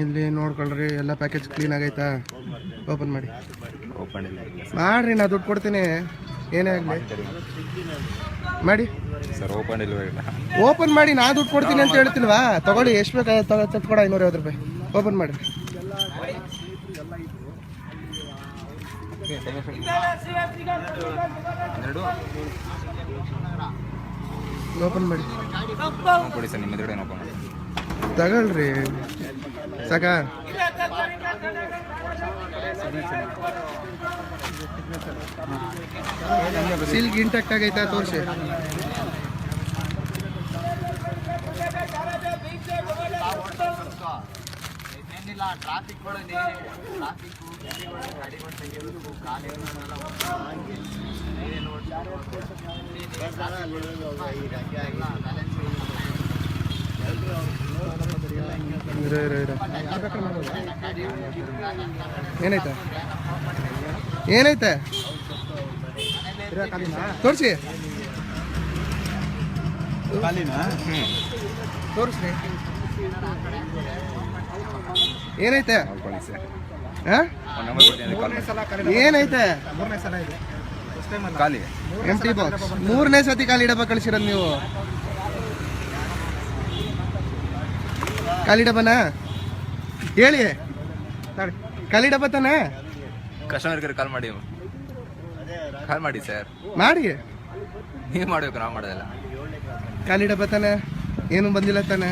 ಇಲ್ಲಿ ನೋಡ್ಕೊಳ್ರಿ, ಎಲ್ಲ package clean ಆಗೈತಾ? ಓಪನ್ ಮಾಡಿ. ಓಪನ್ ಇಲ್ಲ ಮಾಡ್ರಿ, ನಾ ದುಡ್ಡು ಕೊಡ್ತೀನಿ, ಏನೇ ಆಗಲಿ ಮಾಡಿ ಸರ್. ಓಪನ್ ಇಲ್ಲ ಓಪನ್ ಮಾಡಿ, ನಾ ದುಡ್ಡು ಕೊಡ್ತೀನಿ ಅಂತ ಹೇಳ್ತಿಲ್ವಾ? ತಗೊಳ್ಳಿ, ಎಷ್ಟು ಬೇಕಾಗ ತಗೊಡ 550 ರೂಪಾಯಿ. ಓಪನ್ ಮಾಡಿ. ಓಪನ್ ಮಾಡಿ ಕೊಡಿ ಸರ್, ನಿಮ್ಮ ಎದುರುಗಡೆ ಓಪನ್ ಮಾಡಿ ತಗೊಳ್ರಿ. ಸಾಕ ಸೀಲ್ಗೆ ಇಂಟ್ಯಾಕ್ಟ್ ಆಗೈತಾ? ತೋರಿಸಿ. ಏನೈತೆ ಏನೈತೆ ತೋರಿಸಿ, ತೋರಿಸ್ರಿ ಏನೈತೆ, ಏನೈತೆ ಖಾಲಿ ಎಂಟಿ ಬಾಕ್ಸ್. 3ನೇ ಸತಿ ಖಾಲಿ ಡಬ್ಬ ಕಳಿಸಿರೋದು ನೀವು. ಖಾಲಿ ಡಬ್ಬನ ಹೇಳಿ, ಖಾಲಿ ಡಬ್ಬ ತಾನೆ? ಕಸ್ಟಮರ್ಗೆ ಕಾಲ್ ಮಾಡಿ ಸರ್. ಮಾಡಿ, ನೀವು ಮಾಡಬೇಕು, ನಾವು ಮಾಡೋದಿಲ್ಲ. ಖಾಲಿ ಡಬ್ಬ ತಾನೆ? ಏನು ಬಂದಿಲ್ಲ ತಾನೆ?